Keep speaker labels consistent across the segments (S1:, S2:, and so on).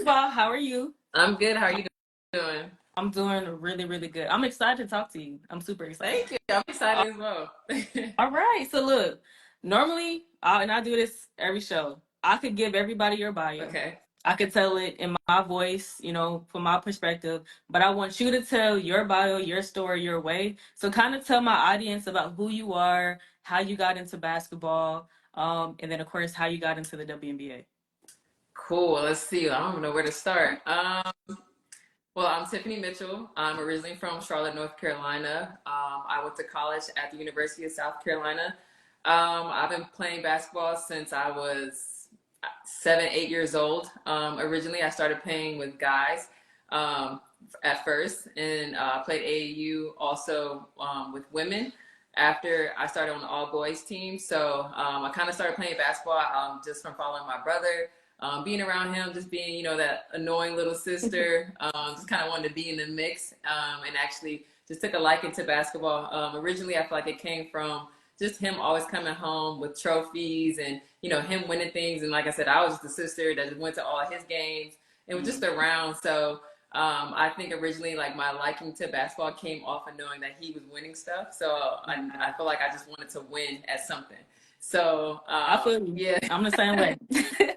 S1: of all, how are you?
S2: I'm good. How are you doing?
S1: I'm doing really, really good. I'm excited to talk to you. I'm super excited.
S2: Thank you. I'm
S1: Uh,
S2: excited as well.
S1: all right. So look, normally, and I do this every show. I could give everybody your bio.
S2: Okay.
S1: I could tell it in my voice, from my perspective. But I want you to tell your bio, your story, your way. So kind of tell my audience about who you are, how you got into basketball, and then of course how you got into the WNBA.
S2: Cool. Let's see. I don't even know where to start. Well, I'm Tiffany Mitchell. I'm originally from Charlotte, North Carolina. I went to college at the University of South Carolina. I've been playing basketball since I was 7, 8 years old. Originally, I started playing with guys um, at first, and played AAU also with women. After I started on the all boys team, so I kind of started playing basketball just from following my brother, being around him, just being, that annoying little sister, just kind of wanted to be in the mix, and actually just took a liking to basketball. Originally, I feel like it came from just him always coming home with trophies and, him winning things. And like I said, I was just the sister that just went to all his games and was just around. So I think originally, like, my liking to basketball came off of knowing that he was winning stuff. So I feel like I just wanted to win at something. So
S1: I feel you.
S2: yeah,
S1: I'm the same way.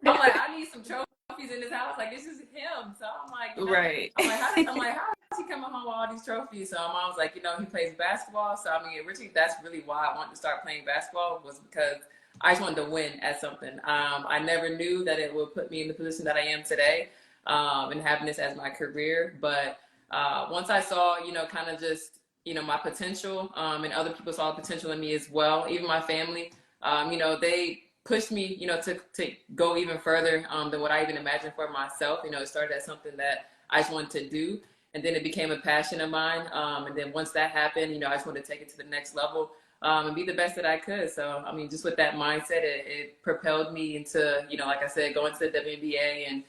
S2: I'm like, I need some trophies in this house. Like, this is him. So I'm like,
S1: Right.
S2: how is he coming home with all these trophies? So my mom was like, he plays basketball. So I mean, originally, that's really why I wanted to start playing basketball, was because I just wanted to win at something. I never knew that it would put me in the position that I am today, and having this as my career. But once I saw, kind of just, my potential, and other people saw the potential in me as well, even my family, they pushed me, to go even further than what I even imagined for myself. It started as something that I just wanted to do, and then it became a passion of mine. And then once that happened, I just wanted to take it to the next level, and be the best that I could. So, I mean, just with that mindset, it propelled me into, like I said, going to the WNBA and,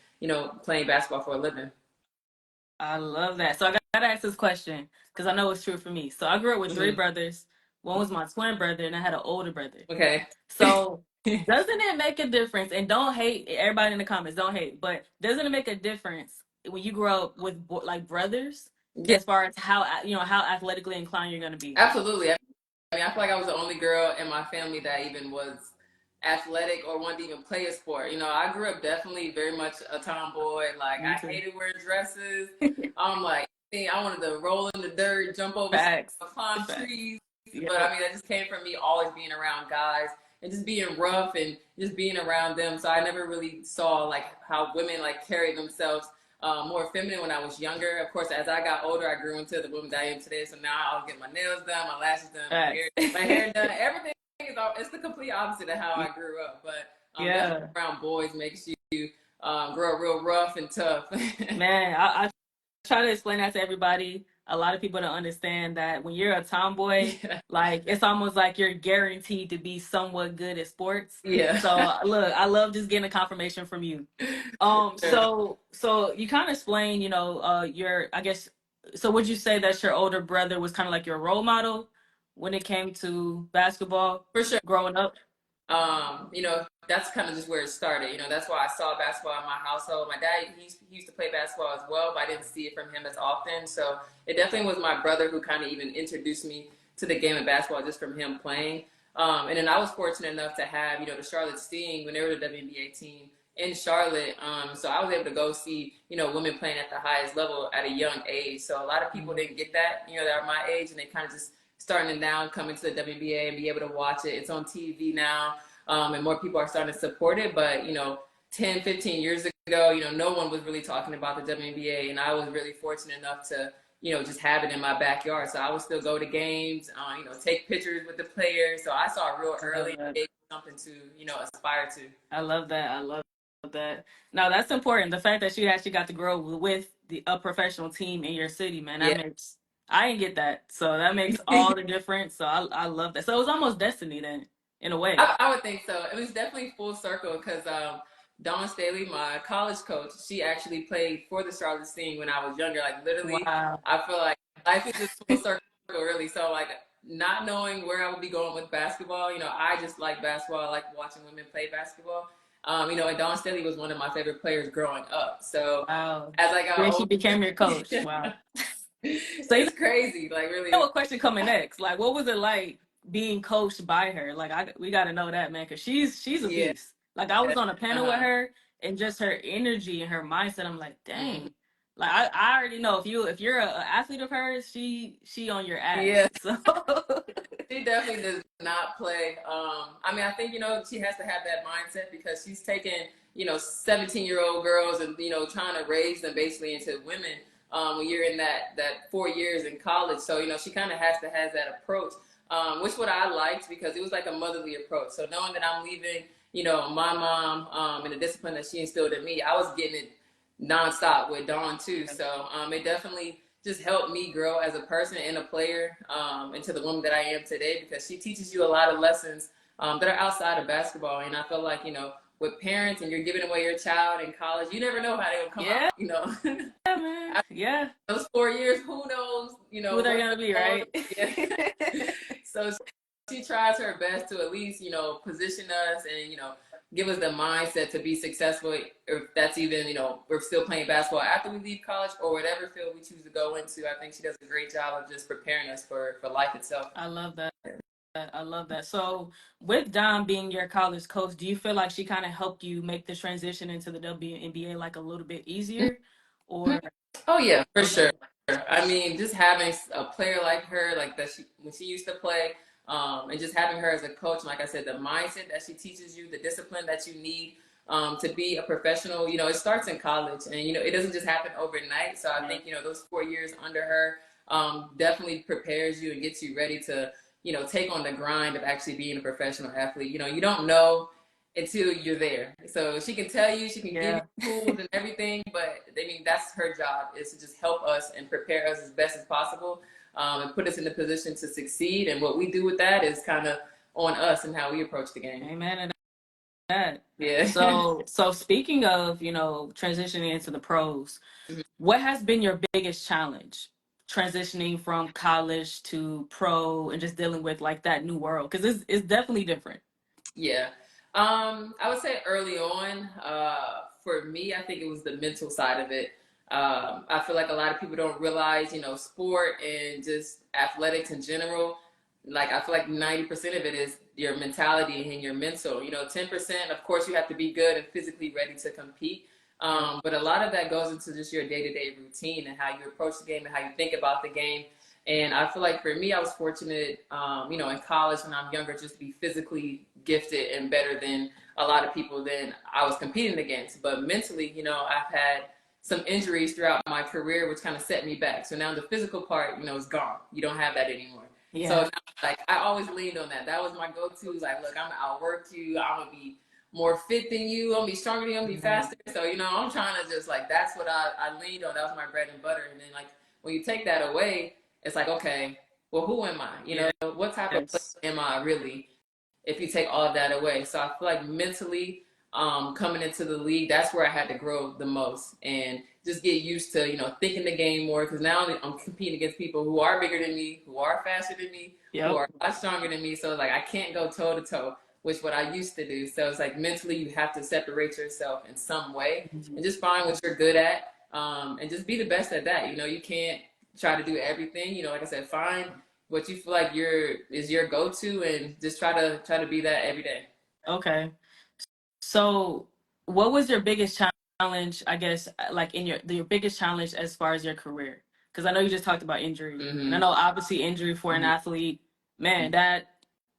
S2: playing basketball for a living.
S1: I love that. So I gotta ask this question because I know it's true for me. So I grew up with three
S2: Hmm.
S1: brothers. One was my twin brother, and I had an older brother.
S2: Okay.
S1: So doesn't it make a difference? And don't hate everybody in the comments. Don't hate, but doesn't it make a difference when you grow up with like brothers,
S2: Yeah,
S1: as far as how athletically inclined you're gonna be?
S2: absolutely. I mean, I feel like I was the only girl in my family that even was athletic or wanted to even play a sport. I grew up definitely very much a tomboy. Like,
S1: Me
S2: I
S1: too.
S2: hated wearing dresses. I'm like, I wanted to roll in the dirt, jump over stuff,
S1: Facts.
S2: climb
S1: Facts.
S2: trees. But I
S1: Yep.
S2: mean, that just came from me always being around guys and just being rough and just being around them. So I never really saw like how women like carry themselves more feminine when I was younger. Of course, as I got older, I grew into the woman that I am today. So now I'll get my nails done, my lashes done,
S1: Facts.
S2: my hair done, everything is all, it's the complete opposite of how I grew up. But definitely
S1: Yeah.
S2: around boys makes you grow up real rough and tough.
S1: Man, I try to explain that to everybody. A lot of people don't understand that when you're a tomboy,
S2: Yeah,
S1: like it's almost like you're guaranteed to be somewhat good at sports.
S2: yeah.
S1: So look, I love just getting a confirmation from you. So you kind of explain, your I guess. So would you say that your older brother was kind of like your role model when it came to basketball
S2: For sure.
S1: growing up?
S2: That's kind of just where it started. That's why I saw basketball in my household. My dad, he used to play basketball as well, but I didn't see it from him as often. So it definitely was my brother who kind of even introduced me to the game of basketball just from him playing. And then I was fortunate enough to have, the Charlotte Sting when they were the WNBA team in Charlotte. So I was able to go see, women playing at the highest level at a young age. So a lot of people didn't get that, that are my age, and they kind of just starting to now come into the WNBA and be able to watch it. It's on TV now, and more people are starting to support it. But 10, 15 years ago, no one was really talking about the WNBA, and I was really fortunate enough to just have it in my backyard. So I would still go to games, take pictures with the players. So I saw it real
S1: I love
S2: early,
S1: that.
S2: something to aspire to.
S1: I love that. I love that. Now that's important. The fact that you actually got to grow with a professional team in your city, man, that
S2: Yeah.
S1: makes I didn't get that. So that makes all the difference. So I love that. So it was almost destiny then, in a way.
S2: I would think so. It was definitely full circle because Dawn Staley, my college coach, she actually played for the Charlotte Sting when I was younger. Like, literally,
S1: Wow.
S2: I feel like life is just full circle, really. So, like, not knowing where I would be going with basketball, I just like basketball. I like watching women play basketball. And Dawn Staley was one of my favorite players growing up. So
S1: Wow.
S2: as I got
S1: Yeah, she
S2: older,
S1: became your coach. Wow. So
S2: it's crazy. Like really,
S1: know what question coming next? Like, what was it like being coached by her? Like, we got to know that, man, because she's a
S2: yeah.
S1: beast. Like, I was on a panel with
S2: Uh-huh.
S1: her, and just her energy and her mindset. I'm like,
S2: Mm-hmm.
S1: dang. Like, I already know if you're a athlete of hers, she on your
S2: Yeah.
S1: ass. So
S2: She definitely does not play. I mean, I think, she has to have that mindset because she's taken, 17-year-old girls and, trying to raise them basically into women when you're in that 4 years in college. So, she kind of has to have that approach, which what I liked because it was like a motherly approach. So knowing that I'm leaving, my mom and the discipline that she instilled in me, I was getting it nonstop with Dawn too. So it definitely just helped me grow as a person and a player into the woman that I am today because she teaches you a lot of lessons that are outside of basketball. And I feel like, with parents and you're giving away your child in college, you never know how they'll come
S1: yeah,
S2: out,
S1: man, yeah.
S2: those 4 years, who knows,
S1: Who they're
S2: what
S1: gonna be,
S2: goes.
S1: right?
S2: Yeah. So she tries her best to at least, position us and, give us the mindset to be successful. If that's even, we're still playing basketball after we leave college or whatever field we choose to go into. I think she does a great job of just preparing us for life itself.
S1: I love that. I love that. So, with Dom being your college coach, do you feel like she kind of helped you make the transition into the WNBA like a little bit easier, or
S2: Oh yeah, for
S1: okay,
S2: sure. I mean, just having a player like her, like that, when she used to play, and just having her as a coach, like I said, the mindset that she teaches you, the discipline that you need to be a professional. It starts in college, and it doesn't just happen overnight. So I think those 4 years under her definitely prepares you and gets you ready to take on the grind of actually being a professional athlete. You don't know until you're there. So she can tell you, she can give you
S1: yeah,
S2: tools and everything, but I mean, that's her job is to just help us and prepare us as best as possible and put us in the position to succeed. And what we do with that is kind of on us and how we approach the game.
S1: amen to that.
S2: Yeah.
S1: So speaking of transitioning into the pros, what has been your biggest challenge transitioning from college to pro and just dealing with like that new world? Because it's definitely different.
S2: Yeah. I would say early on, for me, I think it was the mental side of it. I feel like a lot of people don't realize, sport and just athletics in general. Like I feel like 90% of it is your mentality and your mental. 10%, of course, you have to be good and physically ready to compete. But a lot of that goes into just your day-to-day routine and how you approach the game and how you think about the game. And I feel like for me, I was fortunate, in college when I'm younger, just to be physically gifted and better than a lot of people than I was competing against. But mentally, I've had some injuries throughout my career, which kind of set me back. So now the physical part, is gone. You don't have that anymore. So
S1: Yeah.
S2: now, like I always leaned on that. That was my go-to. Like, look, I'm gonna outwork you. I'm gonna be more fit than you. I'm gonna be stronger than you. I'm gonna be faster. So I'm trying to just like that's what I leaned on. That was my bread and butter. And then like when you take that away, it's like, okay, well, who am I? What type of
S1: Yes.
S2: player am I really if you take all of that away? So I feel like mentally, coming into the league, that's where I had to grow the most and just get used to, thinking the game more. Because now I'm competing against people who are bigger than me, who are faster than me, who
S1: Yep.
S2: are a lot stronger than me. So like I can't go toe to toe, which what I used to do. So it's like mentally, you have to separate yourself in some way and just find what you're good at, and just be the best at that. You can't try to do everything. Like I said, find what you feel like is your go-to and just try to be that every day.
S1: Okay. So, what was your biggest challenge, I guess, like in your biggest challenge as far as your career? Because I know you just talked about injury, and I
S2: Mm-hmm.
S1: know obviously injury for an
S2: Mm-hmm.
S1: athlete, man, that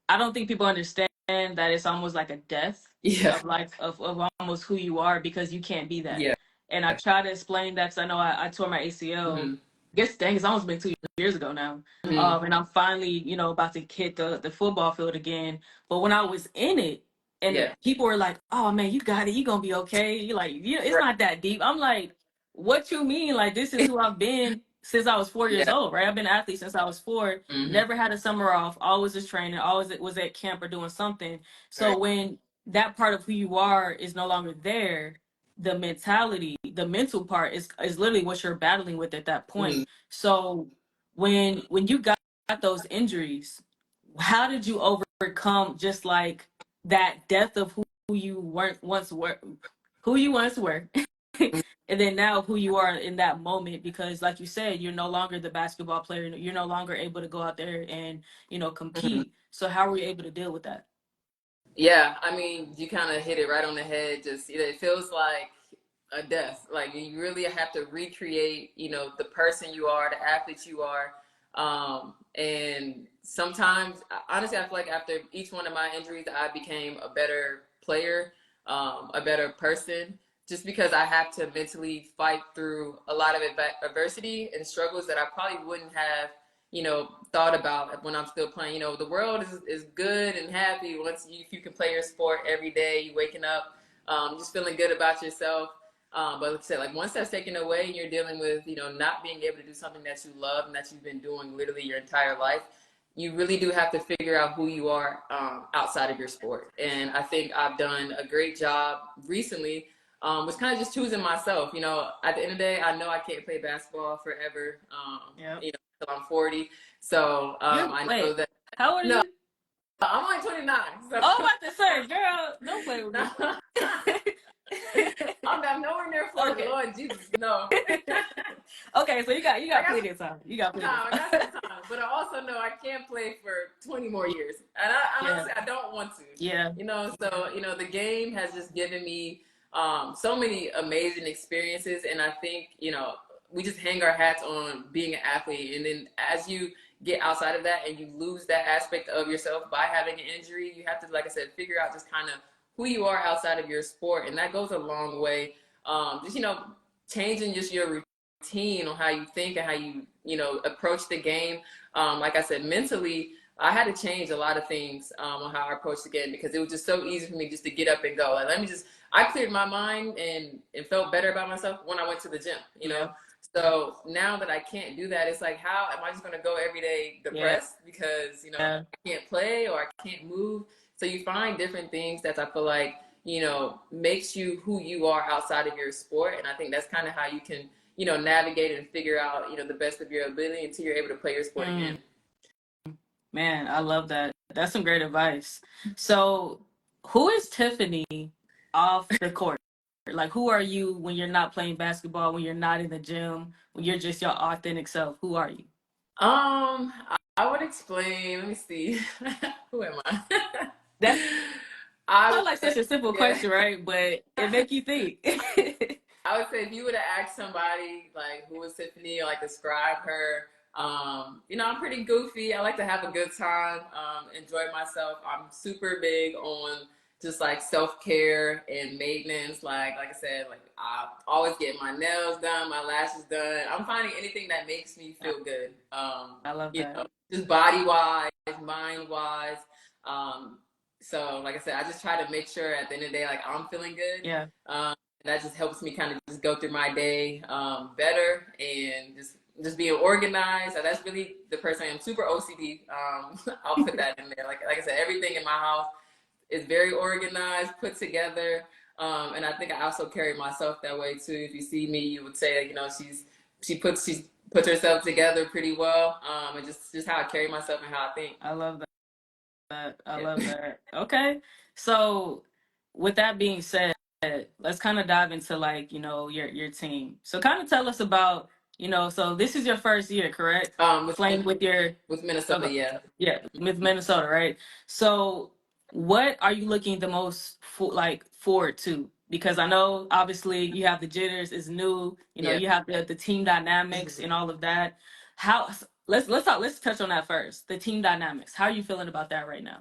S1: I don't think people understand that it's almost like a death
S2: Yeah.
S1: of like of almost who you are because you can't be that.
S2: Yeah.
S1: And I try to explain that because I know I tore my ACL.
S2: Mm-hmm.
S1: I guess dang, it's almost been 2 years ago now.
S2: Mm-hmm.
S1: And I'm finally, about to hit the football field again. But when I was in it, and
S2: Yeah.
S1: people were like, "Oh man, you got it. You gonna be okay." You're like, it's
S2: Right.
S1: not that deep. I'm like, "What you mean? Like this is who I've been since I was 4 years
S2: Yeah.
S1: old, right? I've been an athlete since I was 4.
S2: Mm-hmm.
S1: Never had a summer off. Always was training. Always was at camp or doing something.
S2: Right.
S1: So when that part of who you are is no longer there, the mentality, the mental part is literally what you're battling with at that
S2: Mm-hmm.
S1: point. So when you got those injuries, how did you overcome just like that death of who you weren't once were, who you once were, and then now who you are in that moment. Because, like you said, you're no longer the basketball player. You're no longer able to go out there and
S2: Mhm.
S1: compete. So how were you able to deal with that?
S2: Yeah, I mean, you kind of hit it right on the head. Just it feels like a death. Like you really have to recreate, the person you are, the athlete you are. And sometimes, honestly, I feel like after each one of my injuries, I became a better player, a better person, just because I have to mentally fight through a lot of adversity and struggles that I probably wouldn't have thought about when I'm still playing. The world is good and happy once if you can play your sport every day, you waking up, just feeling good about yourself. But like I said, like once that's taken away and you're dealing with, not being able to do something that you love and that you've been doing literally your entire life, you really do have to figure out who you are outside of your sport. And I think I've done a great job recently, was kind of just choosing myself. At the end of the day, I know I can't play basketball forever.
S1: Yeah.
S2: Till I'm 40. So
S1: You're
S2: I know
S1: wait.
S2: that.
S1: How old are
S2: No,
S1: you?
S2: I'm only 29. So
S1: Oh, I'm about to say, girl, don't play with me.
S2: no. I'm nowhere near 40.
S1: Okay.
S2: Lord Jesus, no.
S1: Okay, so you
S2: I
S1: got
S2: got
S1: plenty of time. You got
S2: some
S1: plenty of
S2: time. I got
S1: time.
S2: some time. But I also know I can't play for 20 more years. And
S1: Yeah.
S2: honestly, I don't want to.
S1: Yeah.
S2: So, the game has just given me so many amazing experiences. And I think, we just hang our hats on being an athlete. And then as you get outside of that and you lose that aspect of yourself by having an injury, you have to, like I said, figure out just kind of who you are outside of your sport. And that goes a long way. Just, changing just your routine on how you think and how you approach the game. Like I said, mentally, I had to change a lot of things on how I approached the game because it was just so easy for me just to get up and go. Like, I cleared my mind and felt better about myself when I went to the gym.
S1: Yeah.
S2: So now that I can't do that, it's like, how am I just going to go every day
S1: Yeah.
S2: depressed because,
S1: Yeah.
S2: I can't play or I can't move. So you find different things that I feel like, makes you who you are outside of your sport. And I think that's kind of how you can, navigate and figure out, the best of your ability until you're able to play your sport
S1: Mm,
S2: again.
S1: man, I love that. That's some great advice. So, who is Tiffany off the court? Like, who are you when you're not playing basketball, when you're not in the gym, when you're just your authentic self? Who are you?
S2: I would explain, let me see. Who am I?
S1: That
S2: I
S1: sounds
S2: would
S1: like
S2: say,
S1: such a simple
S2: yeah.
S1: question, right? But it make you think.
S2: I would say if you would have asked somebody like who was Tiffany or like describe her, I'm pretty goofy. I like to have a good time, enjoy myself. I'm super big on just like self care and maintenance. Like I said, like I always get my nails done, my lashes done. I'm finding anything that makes me feel good.
S1: I love that.
S2: Just body wise, mind wise. Um, so like I said, I just try to make sure at the end of the day, like I'm feeling good.
S1: Yeah,
S2: That just helps me kind of just go through my day better and just being organized. So that's really the person I am. Super OCD. I'll put that in there. Like I said, everything in my house is very organized, put together. And I think I also carry myself that way too. If you see me, you would say, she puts herself together pretty well. And just how I carry myself and how I think.
S1: I love that. I love
S2: Yeah.
S1: that. Okay. So, with that being said, let's kind of dive into like, your team. So kind of tell us about, so this is your first year, correct?
S2: With
S1: Playing with your
S2: with Minnesota,
S1: okay,
S2: yeah.
S1: yeah, with Minnesota, right? So what are you looking the most forward to? Because I know obviously you have the jitters, it's new,
S2: Yeah.
S1: you have the team dynamics and all of that. How let's touch on that first. The team dynamics. How are you feeling about that right now?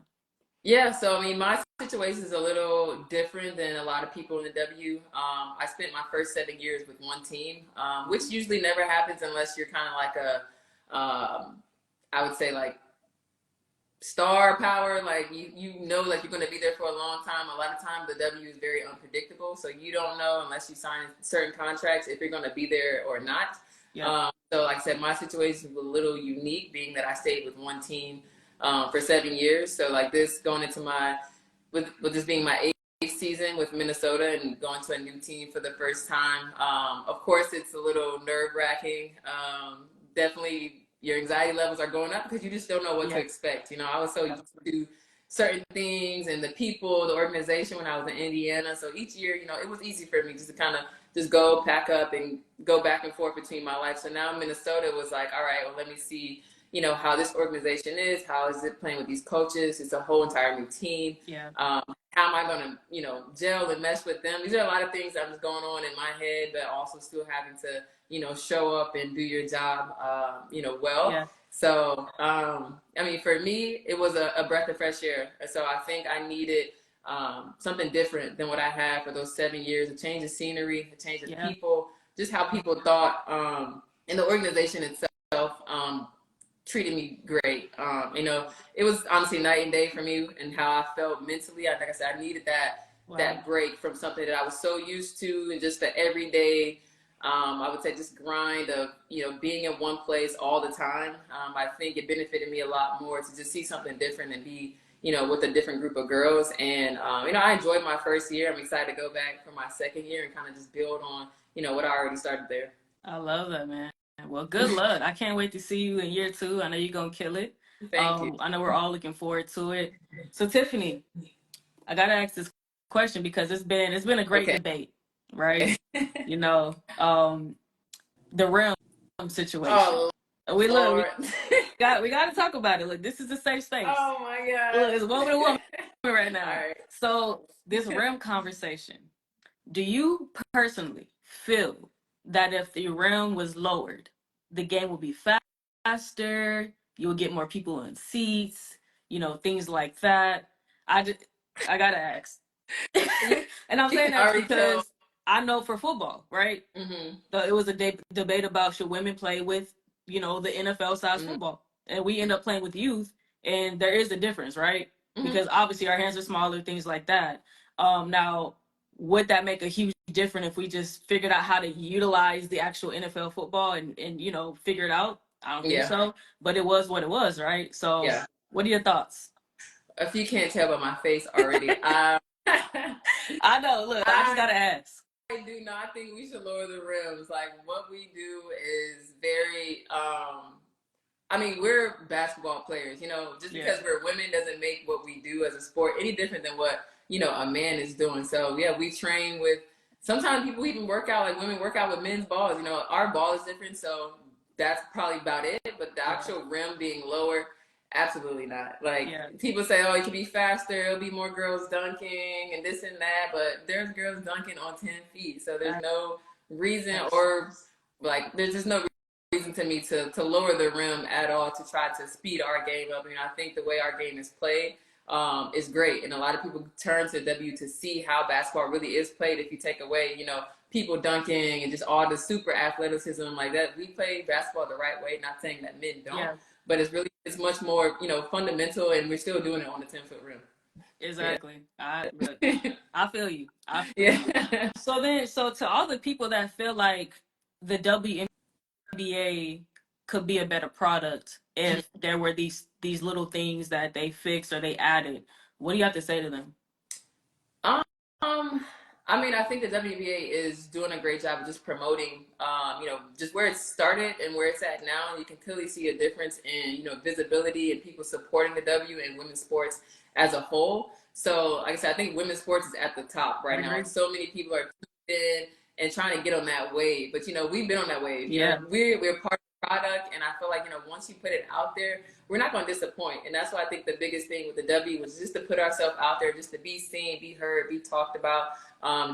S2: Yeah, so I mean, my situation is a little different than a lot of people in the W. I spent my first 7 years with one team, which usually never happens unless you're kind of like I would say like star power. Like like you're going to be there for a long time. A lot of times the W is very unpredictable, so you don't know unless you sign certain contracts if you're going to be there or not.
S1: Yeah.
S2: So like I said, my situation was a little unique, being that I stayed with one team for 7 years. So like this going into with this being my eighth season with Minnesota and going to a new team for the first time. Of course, it's a little nerve wracking. Definitely, your anxiety levels are going up because you just don't know what to
S1: Yeah.
S2: expect. I was so used to certain things and the people, the organization when I was in Indiana. So each year, it was easy for me just to kind of just go pack up and go back and forth between my life. So now Minnesota was like, all right, well, let me see, how this organization is. How is it playing with these coaches? It's a whole entire new team.
S1: Yeah.
S2: How am I going to, gel and mesh with them? These are a lot of things that was going on in my head, but also still having to, show up and do your job, well.
S1: Yeah.
S2: So, for me, it was a breath of fresh air. So I think I needed something different than what I had for those 7 years, a change of scenery, a change of
S1: Yeah.
S2: people, just how people thought, and the organization itself treated me great. It was honestly night and day for me and how I felt mentally. Like I said, I needed that break from something that I was so used to and just the everyday, I would say just grind of, being in one place all the time. I think it benefited me a lot more to just see something different and be, with a different group of girls. And, I enjoyed my first year. I'm excited to go back for my second year and kind of just build on, what I already started there.
S1: I love that, man. Well, good luck. I can't wait to see you in year 2. I know you're going to kill it.
S2: Thank you.
S1: I know we're all looking forward to it. So Tiffany, I got to ask this question because it's been a great debate, right? The rim situation.
S2: Oh,
S1: we
S2: Lord.
S1: we got to talk about it. Look, this is a safe space.
S2: Oh my God.
S1: Look, it's a woman to woman right now.
S2: Right.
S1: So this rim conversation, do you personally feel that if the rim was lowered, the game would be faster, you would get more people in seats, things like that? I gotta ask. And I'm saying that because I know for football, right?
S2: Mm-hmm.
S1: It was a debate about should women play with, the NFL size football. And we end up playing with youth, and there is a difference, right? Because obviously our hands are smaller, things like that. Now, would that make a huge difference if we just figured out how to utilize the actual NFL football and figure it out? I don't think so. But it was what it was, right? So what are your thoughts?
S2: If you can't tell by my face already,
S1: I know. Look, I just gotta ask.
S2: I do not think we should lower the rims. Like what we do is very we're basketball players, just because we're women doesn't make what we do as a sport any different than what, a man is doing. So yeah, we train with, sometimes people even work out, like women work out with men's balls, our ball is different. So that's probably about it. But the actual rim being lower, absolutely not. Like people say, oh, it can be faster, it'll be more girls dunking and this and that, but there's girls dunking on 10 feet. So there's no reason or like, there's just no reason to me to lower the rim at all to try to speed our game up. I think the way our game is played is great. And a lot of people turn to W to see how basketball really is played. If you take away, people dunking and just all the super athleticism like that, we play basketball the right way. Not saying that men don't, but it's much more, fundamental, and we're still doing it on the 10-foot rim.
S1: Exactly. I feel you. So to all the people that feel like the WNBA could be a better product if there were these little things that they fixed or they added, what do you have to say to them?
S2: I think the WNBA is doing a great job of just promoting, just where it started and where it's at now. You can clearly see a difference in, visibility and people supporting the W and women's sports as a whole. So, like I said, I think women's sports is at the top right now. So many people are tuned in and trying to get on that wave. But, we've been on that wave. We're part of the product. And I feel like, once you put it out there, we're not going to disappoint. And that's why I think the biggest thing with the W was just to put ourselves out there, just to be seen, be heard, be talked about.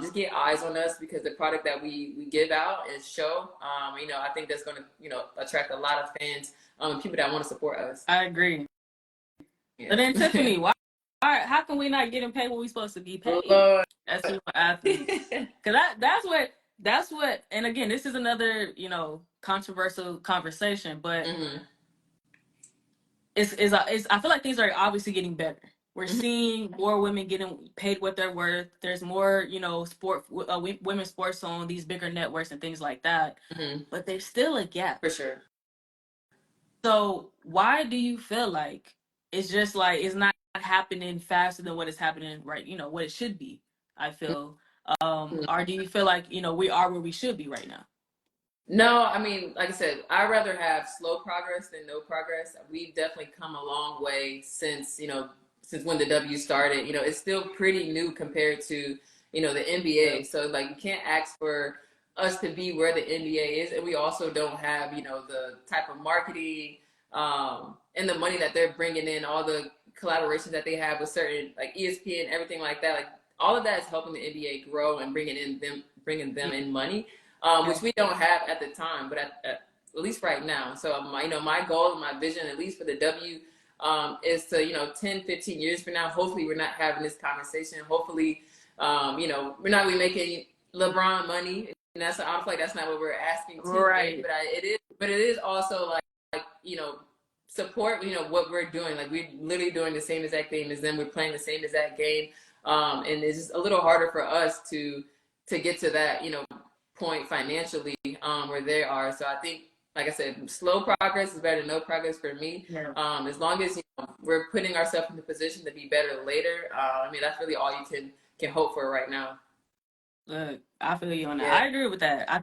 S2: Just get eyes on us, because the product that we give out and show, I think that's going to, attract a lot of fans, people that want to support us.
S1: I agree. But then Tiffany, how can we not get paid what we're supposed to be paid as super athletes? Because that's what, and again, this is another, controversial conversation, but it's I feel like things are obviously getting better. We're seeing more women getting paid what they're worth. There's more, women's sports on these bigger networks and things like that. But there's still a gap.
S2: For sure.
S1: So why do you feel like it's just like it's not happening faster than what is happening right? What it should be. I feel. Or do you feel like we are where we should be right now?
S2: No, like I said, I'd rather have slow progress than no progress. We've definitely come a long way since, since when the W started, you know, it's still pretty new compared to, you know, the NBA. So like you can't ask for us to be where the NBA is, and we also don't have, you know, the type of marketing and the money that they're bringing in, all the collaborations that they have with certain like ESPN, everything like that. Like all of that is helping the NBA grow and bringing them in money, which we don't have at the time, but at least right now. So my, you know, my goal and my vision, at least for the W, is to, you know, 10, 15 years from now, hopefully we're not having this conversation. Hopefully, you know, we're not really making LeBron money. And that's, I don't feel like that's not what we're asking to make, but it is also like, you know, support, you know, what we're doing. Like we're literally doing the same exact thing as them. We're playing the same exact game. And it's just a little harder for us to get to that, you know, point financially, where they are. So I think, like I said, slow progress is better than no progress for me.
S1: Yeah.
S2: As long as, you know, we're putting ourselves in the position to be better later. I mean, that's really all you can hope for right now.
S1: Look, I feel you on that.
S2: Yeah.
S1: I agree with that. I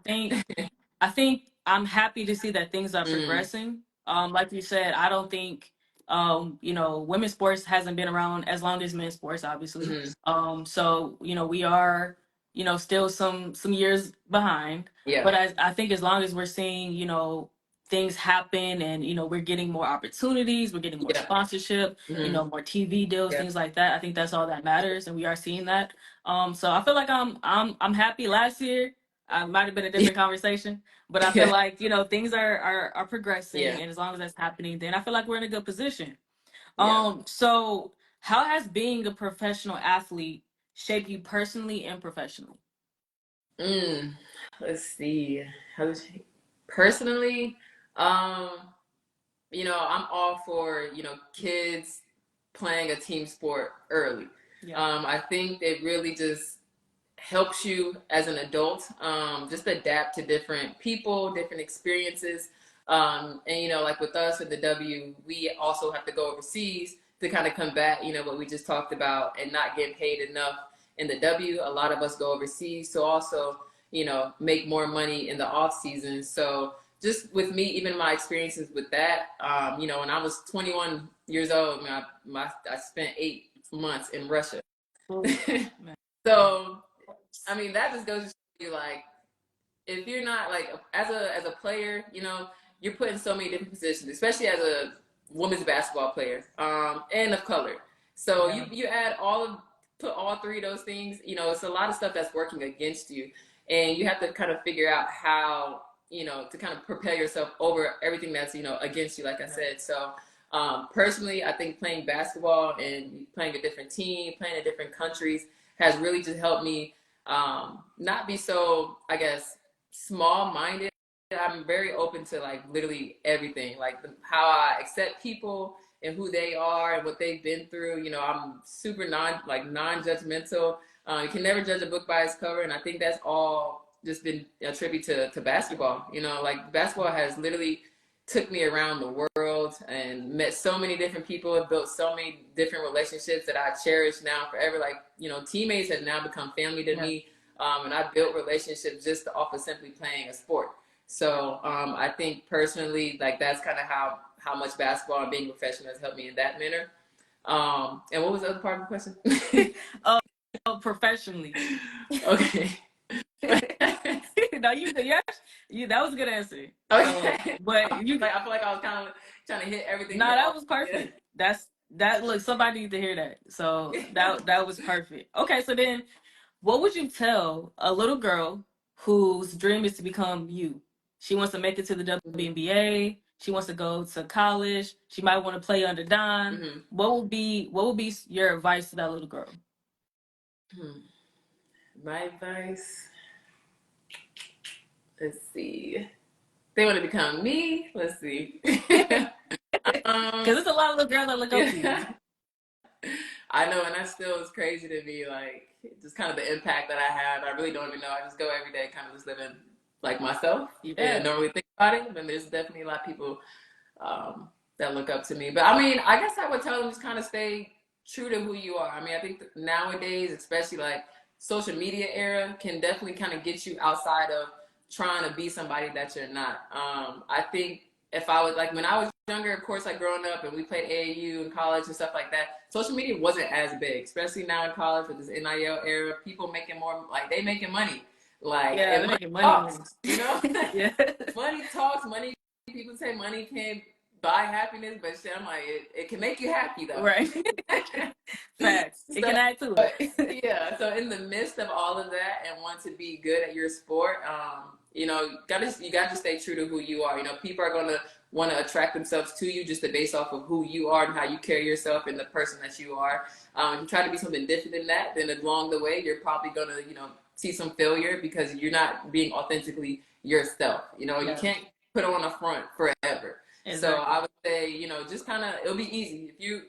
S1: think I'm happy to see that things are
S2: Mm,
S1: progressing. Like you said, I don't think you know, women's sports hasn't been around as long as men's sports, obviously.
S2: mm-hmm.
S1: So, you know, we are, you know, still some years behind.
S2: Yeah.
S1: But I think as long as we're seeing, you know, things happen and, you know, we're getting more opportunities, we're getting more
S2: Yeah.
S1: sponsorship, you
S2: Mm-hmm.
S1: know, more TV deals,
S2: Yeah.
S1: things like that. I think that's all that matters, and we are seeing that. So I feel like I'm happy. Last year, might have been a different conversation, but I feel
S2: Yeah.
S1: like, you know, things are
S2: Yeah.
S1: progressing, and as long as that's happening, then I feel like we're in a good position.
S2: Yeah.
S1: So how has being a professional athlete shaped you personally and professionally?
S2: Mm, let's see. Personally, um, you know, I'm all for, you know, kids playing a team sport early.
S1: Yeah,
S2: I think it really just helps you as an adult, just adapt to different people, different experiences. And, you know, like with us at the W, we also have to go overseas to kind of combat, you know, what we just talked about and not get paid enough in the W. A lot of us go overseas to also, you know, make more money in the off season. So just with me, even my experiences with that, you know, when I was 21 years old, I spent 8 months in Russia.
S1: cool. Man.
S2: So I mean, that just goes to show you, like, if you're not like as a player, you know, you're put in so many different positions, especially as a women's basketball player, and of color. So
S1: Yeah,
S2: you add put all three of those things. You know, it's a lot of stuff that's working against you, and you have to kind of figure out how, you know, to kind of propel yourself over everything that's, you know, against you. Like I said, so. Personally, I think playing basketball and playing a different team, playing in different countries has really just helped me not be so, I guess, small minded. I'm very open to like literally everything, like how I accept people and who they are and what they've been through. You know, I'm super non judgmental. You can never judge a book by its cover, and I think that's all just been a tribute to basketball. You know, like basketball has literally took me around the world and met so many different people and built so many different relationships that I cherish now forever. Like, you know, teammates have now become family to
S1: yeah,
S2: me. And I built relationships just off of simply playing a sport. So I think personally, like that's kind of how much basketball and being professional has helped me in that manner. And what was the other part of the question?
S1: oh, professionally.
S2: Okay.
S1: No, you did. Yeah, that was a good answer. So,
S2: Okay.
S1: but you,
S2: Like I feel like I was kind of trying to hit everything
S1: nah,
S2: here
S1: that
S2: off.
S1: was
S2: Yeah.
S1: perfect. That. Look, somebody need to hear that. So that was perfect. Okay, so then, what would you tell a little girl whose dream is to become you? She wants to make it to the WNBA. She wants to go to college. She might want to play under Don.
S2: Mm-hmm.
S1: What would be your advice to that little girl?
S2: Hmm. My advice, let's see. They want to become me. Let's see.
S1: Because
S2: um,
S1: there's a lot of little girls that look up to you.
S2: yeah. I know, and that still is crazy to me. Like, just kind of the impact that I have. I really don't even know. I just go every day, kind of just living like myself, and
S1: Yeah.
S2: don't really think about it. But there's definitely a lot of people that look up to me. But I mean, I guess I would tell them just kind of stay true to who you are. I mean, I think nowadays, especially like social media era, can definitely kind of get you outside of trying to be somebody that you're not. I think if I was like when I was younger, of course, like growing up and we played AAU in college and stuff like that, social media wasn't as big, especially now in college with this NIL era. People making more, like they making money, like
S1: Yeah,
S2: and
S1: they're
S2: money
S1: making money.
S2: talks, you know.
S1: Yeah.
S2: Money talks. Money. People say money can't buy happiness, but shit, I'm like it can make you happy though.
S1: Right. Facts. It
S2: So
S1: can add to it.
S2: yeah, so in the midst of all of that and want to be good at your sport, you know, you gotta stay true to who you are. You know, people are gonna want to attract themselves to you just based off of who you are and how you carry yourself and the person that you are. If you try to be something different than that, then along the way you're probably gonna, you know, see some failure because you're not being authentically yourself. You know, you
S1: Yeah.
S2: can't put on a front forever.
S1: Exactly.
S2: So I would say, you know, just kind of it'll be easy if you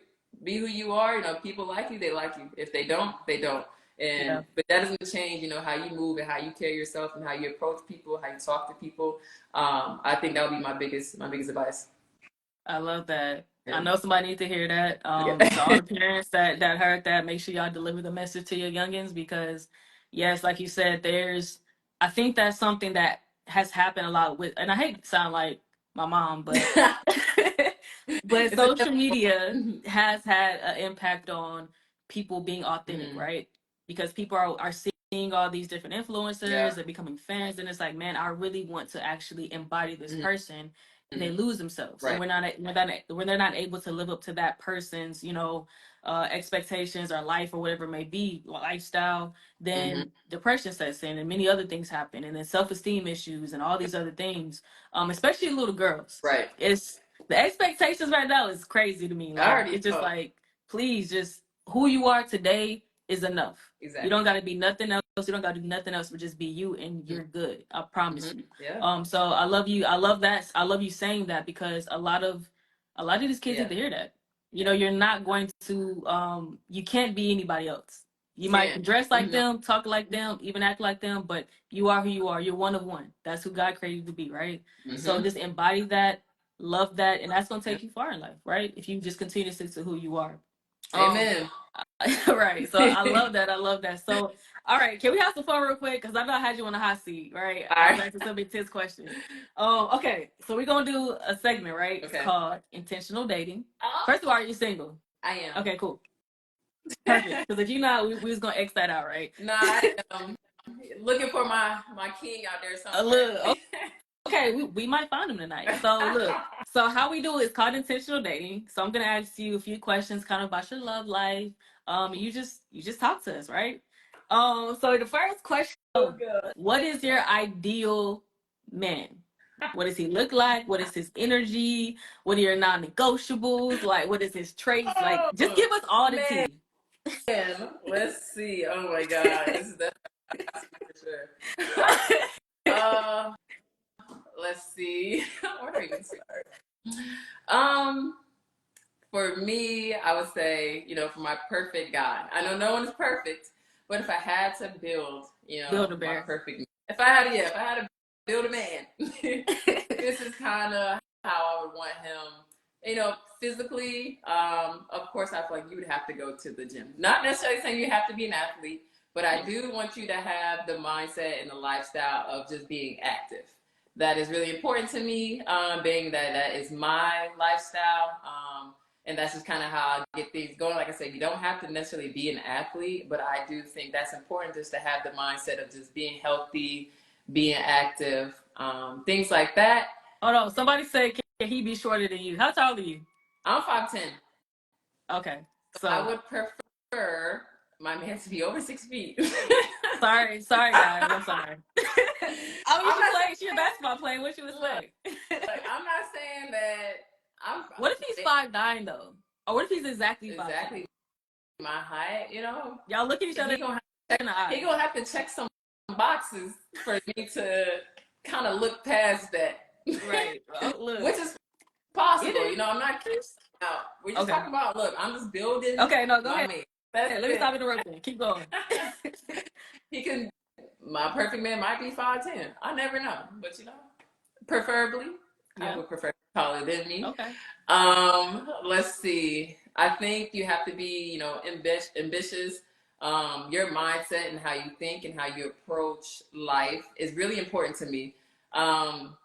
S2: be who you are. You know, people like you, they like you. If they don't, they don't. And
S1: Yeah.
S2: but that doesn't change, you know, how you move and how you carry yourself and how you approach people, how you talk to people. I think that would be my biggest advice.
S1: I love that. I
S2: Yeah.
S1: know somebody needs to hear that. So all
S2: Okay.
S1: the parents that heard that, make sure y'all deliver the message to your youngins because, yes, like you said, I think that's something that has happened a lot with, and I hate to sound like my mom, but but
S2: It's a
S1: social media
S2: mm-hmm.
S1: has had an impact on people being authentic, right? Because people are seeing all these different
S2: Yeah.
S1: influencers and becoming fans, and it's like, man, I really want to actually embody this
S2: Mm-hmm.
S1: person, and they lose themselves, and
S2: Right.
S1: when they're not able to live up to that person's, expectations or life or whatever it may be, lifestyle,
S2: Mm-hmm.
S1: then depression sets in, and many other things happen, and then self-esteem issues and all these other things, especially little girls.
S2: Right.
S1: It's the expectations right now is crazy to me.
S2: I
S1: Like
S2: already
S1: it's just
S2: know.
S1: like, please, just who you are today is enough. You
S2: Exactly.
S1: don't got to be nothing else. You don't got to do nothing else, but just be you, and you're good. I promise
S2: Mm-hmm.
S1: you.
S2: Yeah.
S1: So I love you. I love that. I love you saying that because a lot of these kids
S2: Yeah.
S1: need to hear that. You're not going to. You can't be anybody else. You might
S2: Can't.
S1: dress like
S2: Mm-hmm.
S1: them, talk like them, even act like them, but you are who you are. You're one of one. That's who God created you to be, right? So
S2: Mm-hmm.
S1: just embody that, love that, and that's gonna
S2: Yeah.
S1: take you far in life, right? If you just continue to stick to who you are. Um,
S2: Amen.
S1: right. So I love that. I love that. So, all right, can we have some fun real quick? Because I know I had you on the hot seat, right?
S2: All
S1: I was
S2: right.
S1: asking some intense questions. Okay. So we're gonna do a segment, right? It's
S2: Okay.
S1: called intentional dating.
S2: Oh,
S1: First of all, are you single?
S2: I am.
S1: Okay, cool. Perfect. Because if you're not, we was gonna X that out, right?
S2: No, I am looking for my king out there somewhere.
S1: Look, okay, we might find him tonight. So look, so how we do it is called intentional dating. So I'm gonna ask you a few questions kind of about your love life. You just talk to us, right? So the first question,
S2: Oh god.
S1: what is your ideal man? What does he look like? What is his energy? What are your non-negotiables? Like what is his traits? Like just
S2: Oh
S1: give us all the
S2: man,
S1: tea.
S2: let's see. Oh my god, this is definitely for sure. Uh, let's see. Where do I even start? Um, for me, I would say, you know, for my perfect guy. I know no one is perfect, but if I had to build, you
S1: Build
S2: know,
S1: a
S2: my
S1: bear.
S2: perfect, if I had to build a man, this is kind of how I would want him. You know, physically, of course, I feel like you would have to go to the gym. Not necessarily saying you have to be an athlete, but I do want you to have the mindset and the lifestyle of just being active. That is really important to me, being that that is my lifestyle. And that's just kind of how I get things going. Like I said, you don't have to necessarily be an athlete, but I do think that's important just to have the mindset of just being healthy, being active, things like that.
S1: Hold on. Somebody said, can he be shorter than you? How tall are you?
S2: I'm 5'10".
S1: Okay.
S2: I
S1: So
S2: would prefer my man to be over 6 feet.
S1: sorry, guys. I'm sorry. I mean,
S2: I'm
S1: she
S2: not
S1: played. She a basketball player. What you
S2: look,
S1: expect?
S2: I'm not saying that I'm
S1: What if he's 5'9" though? Or what if he's exactly 5'10"?
S2: exactly my height, you know.
S1: Y'all look at each other
S2: He gonna
S1: in the
S2: he
S1: eye.
S2: gonna have to check some boxes for me to kind of look past that,
S1: Right. Oh,
S2: which
S1: look.
S2: is
S1: It
S2: possible. You know, I'm not kidding
S1: is.
S2: out. We're just
S1: Okay.
S2: talking about. Look, I'm just building
S1: Okay. No, go
S2: my
S1: ahead.
S2: man. That's
S1: Let me
S2: it.
S1: stop interrupting. Keep going.
S2: He can. My perfect man might be 5'10". I never know, but you know, preferably, I
S1: Yeah.
S2: would prefer taller than me.
S1: Okay.
S2: Let's see. I think you have to be, you know, ambitious. Your mindset and how you think and how you approach life is really important to me.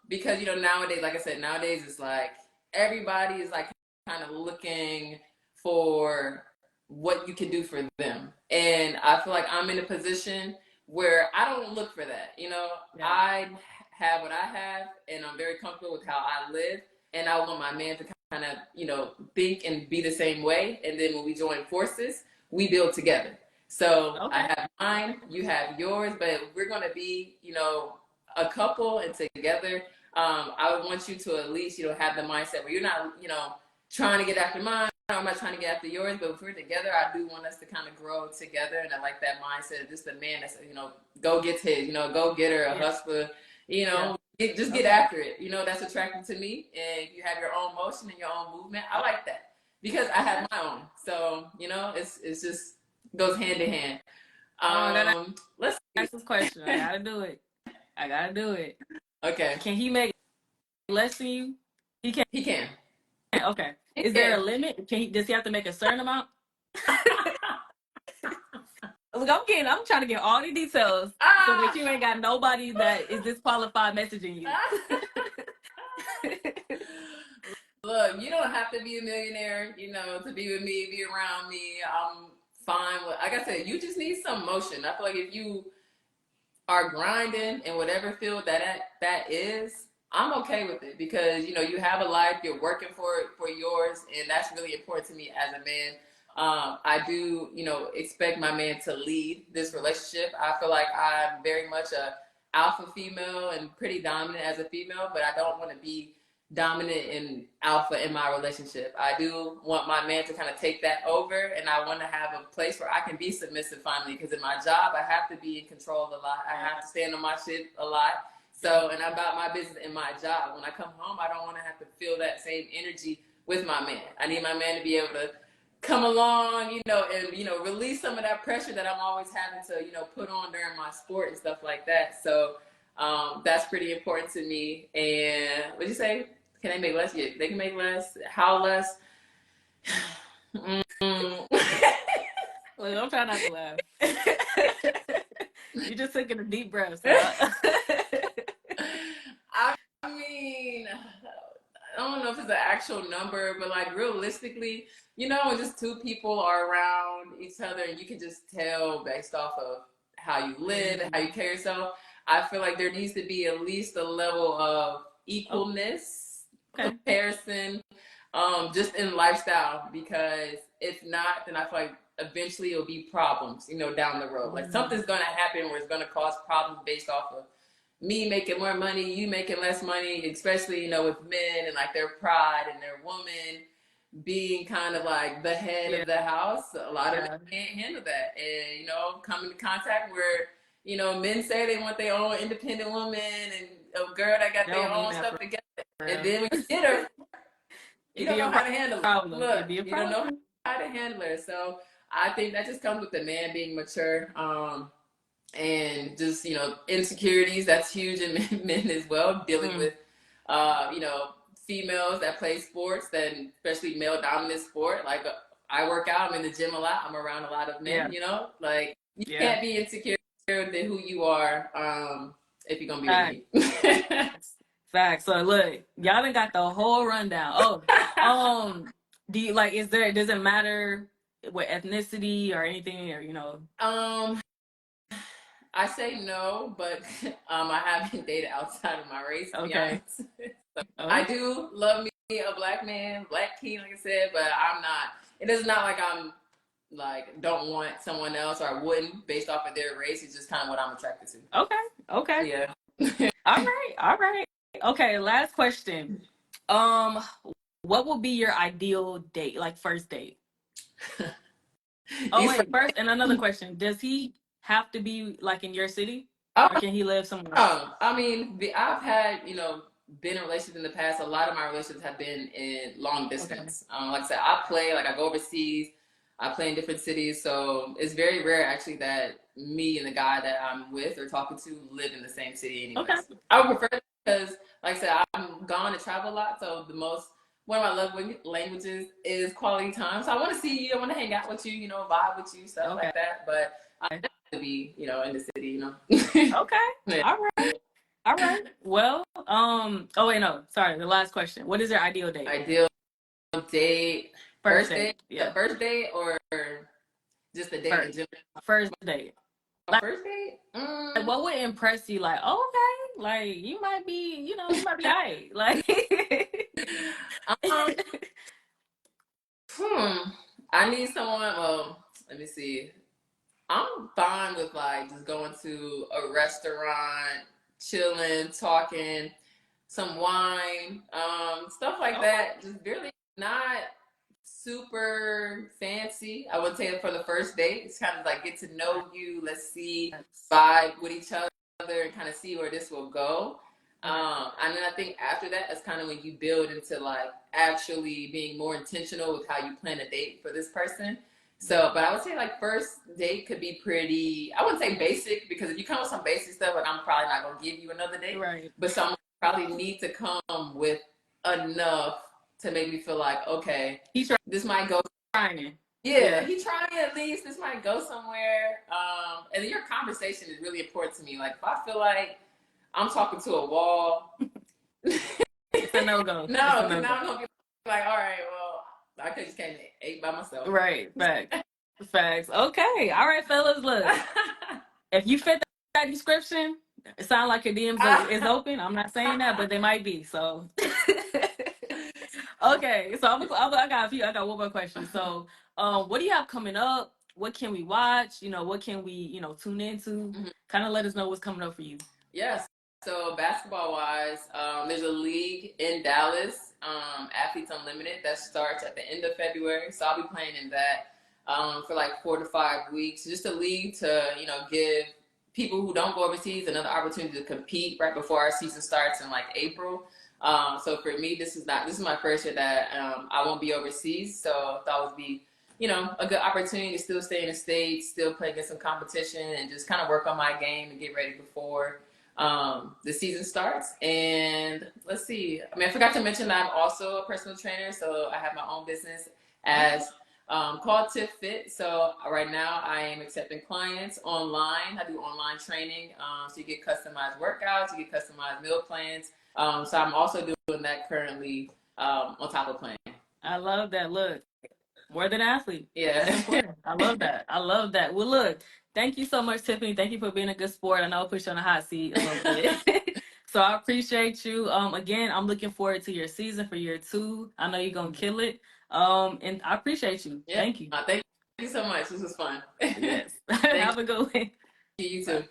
S2: Because, you know, nowadays, like I said, nowadays it's like everybody is like kind of looking for what you can do for them. And I feel like I'm in a position where I don't look for that. You know,
S1: Yeah.
S2: I have what I have and I'm very comfortable with how I live. And I want my man to kind of, you know, think and be the same way. And then when we join forces, we build together. So
S1: Okay.
S2: I have mine, you have yours, but we're going to be, you know, a couple and together. I would want you to at least, you know, have the mindset where you're not, you know, trying to get after mine. I'm not trying to get after yours, but if we're together, I do want us to kind of grow together. And I like that mindset of just a man that's, you know, go get his, you know, go get her, a hustler, you know, just get after it. You know, that's attractive to me. And you have your own motion and your own movement. I like that because I have my own. So, you know, it's just goes hand in hand.
S1: I gotta
S2: Let's
S1: ask this question. I gotta do it. I gotta do it.
S2: Okay.
S1: Can he make less than you? He can.
S2: He can.
S1: Okay. Is there a limit? Does he have to make a certain amount? Look, I'm trying to get all the details so that you ain't got nobody that is disqualified messaging you.
S2: Look, you don't have to be a millionaire, you know, to be with me, be around me. I'm fine with, like I said, you just need some motion. I feel like if you are grinding in whatever field that is, I'm okay with it because, you know, you have a life, you're working for yours, and that's really important to me as a man. I do, you know, expect my man to lead this relationship. I feel like I'm very much a alpha female and pretty dominant as a female, but I don't want to be dominant and alpha in my relationship. I do want my man to kind of take that over, and I want to have a place where I can be submissive finally, because in my job I have to be in control a lot. I have to stand on my shit a lot. So, and I'm about my business in my job. When I come home, I don't want to have to feel that same energy with my man. I need my man to be able to come along, you know, and, you know, release some of that pressure that I'm always having to, you know, put on during my sport and stuff like that. So that's pretty important to me. And what'd you say? Can they make less? Yeah, they can make less. How less?
S1: Look, I'm trying not to laugh. You just taking a deep breath. So.
S2: I mean, I don't know if it's an actual number, but like realistically, you know, when just two people are around each other and you can just tell based off of how you live and how you carry yourself, I feel like there needs to be at least a level of equalness, comparison, just in lifestyle, because if not, then I feel like eventually it'll be problems, you know, down the road. Like something's gonna happen where it's gonna cause problems based off of me making more money, you making less money, especially, you know, with men and like their pride and their woman being kind of like the head of the house. A lot of men can't handle that. And, you know, come into contact where, you know, men say they want their own independent woman and a girl that got their own stuff together. And then when you get her, you don't know how to handle it. Look, you don't know how to handle her. So I think that just comes with the man being mature. And just, you know, insecurities, that's huge in men as well, dealing with you know, females that play sports, then especially male dominant sport. Like I work out, I'm in the gym a lot, I'm around a lot of men, you know, like you can't be insecure than who you are if you're gonna be with me.
S1: Facts. So look, y'all done got the whole rundown. Do you like, does it matter what ethnicity or anything, or, you know?
S2: I say no, but I haven't dated outside of my race, to be honest. So I do love me a black man, black king, like I said, but I'm not. It is not like I'm like don't want someone else, or I wouldn't based off of their race. It's just kind of what I'm attracted to.
S1: Okay.
S2: Yeah.
S1: All right. Okay, last question. What will be your ideal date, like first date? First, and another question. Does he have to be like in your city? Or can he live somewhere else?
S2: I mean, I've had, you know, been in relationships in the past. A lot of my relationships have been in long distance. Like I said, I go overseas. I play in different cities. So it's very rare actually that me and the guy that I'm with or talking to live in the same city anyways. I would prefer it because, like I said, I'm gone to travel a lot. So one of my love languages is quality time. So I want to see you. I want to hang out with you, you know, vibe with you, stuff like that. But I have to be, you know, in the city, you know.
S1: Yeah. All right. All right. Well, oh wait, no, sorry. The last question. What is your ideal date?
S2: Ideal date,
S1: First
S2: first
S1: date.
S2: date, the
S1: Yeah.
S2: first date, or just a date in
S1: First.
S2: general?
S1: First date.
S2: My first date?
S1: Like, what would impress you? Like, oh, okay, like you might be, you might be alright. Like,
S2: um, I need someone. Well, let me see. I'm fine with like just going to a restaurant, chilling, talking, some wine, stuff like
S1: okay,
S2: that. Just really not super fancy. I would say it for the first date. It's kind of like get to know you. Let's see, vibe with each other and kind of see where this will go. And then I think after that, that's kind of when you build into like actually being more intentional with how you plan a date for this person. So, but I would say like first date could be pretty, I wouldn't say basic because if you come with some basic stuff, like I'm probably not going to give you another date.
S1: right.
S2: But someone probably need to come with enough to make me feel like, okay, this might go.
S1: Trying.
S2: Yeah, he trying at least. This might go somewhere. And then your conversation is really important to me. Like if I feel like I'm talking to a wall,
S1: It's a no go.
S2: no, because now I'm gonna be like, all right, well, I could just came and ate by myself.
S1: Right. Facts. Facts. Okay. All right, fellas. Look, if you fit that description, it sounds like your DMs is open. I'm not saying that, but they might be. So. Okay, so I got a few. I got one more question. So, what do you have coming up? What can we watch? What can we, tune into?
S2: Mm-hmm.
S1: Kind of let us know what's coming up for you.
S2: Yes. So basketball wise, there's a league in Dallas, Athletes Unlimited, that starts at the end of February. So I'll be playing in that for like 4 to 5 weeks. Just a league to give people who don't go overseas another opportunity to compete right before our season starts in like April. So for me, this is my first year that I won't be overseas. So that would be a good opportunity to still stay in the States, still play against some competition, and just kind of work on my game and get ready before the season starts. And let's see. I mean, I forgot to mention that I'm also a personal trainer, so I have my own business as called Tif Fit. So right now I am accepting clients online. I do online training, so you get customized workouts, you get customized meal plans. So I'm also doing that currently on top of playing.
S1: I love that. Look, more than athlete.
S2: Yeah.
S1: That's important. I love that. I love that. Well, look, thank you so much, Tiffany. Thank you for being a good sport. I know I put you on a hot seat a little bit. So I appreciate you. Again, I'm looking forward to your season for year 2. I know you're gonna kill it. And I appreciate you.
S2: Yeah.
S1: Thank you.
S2: Thank you so much. This was fun.
S1: Yes. Have a good one.
S2: You too.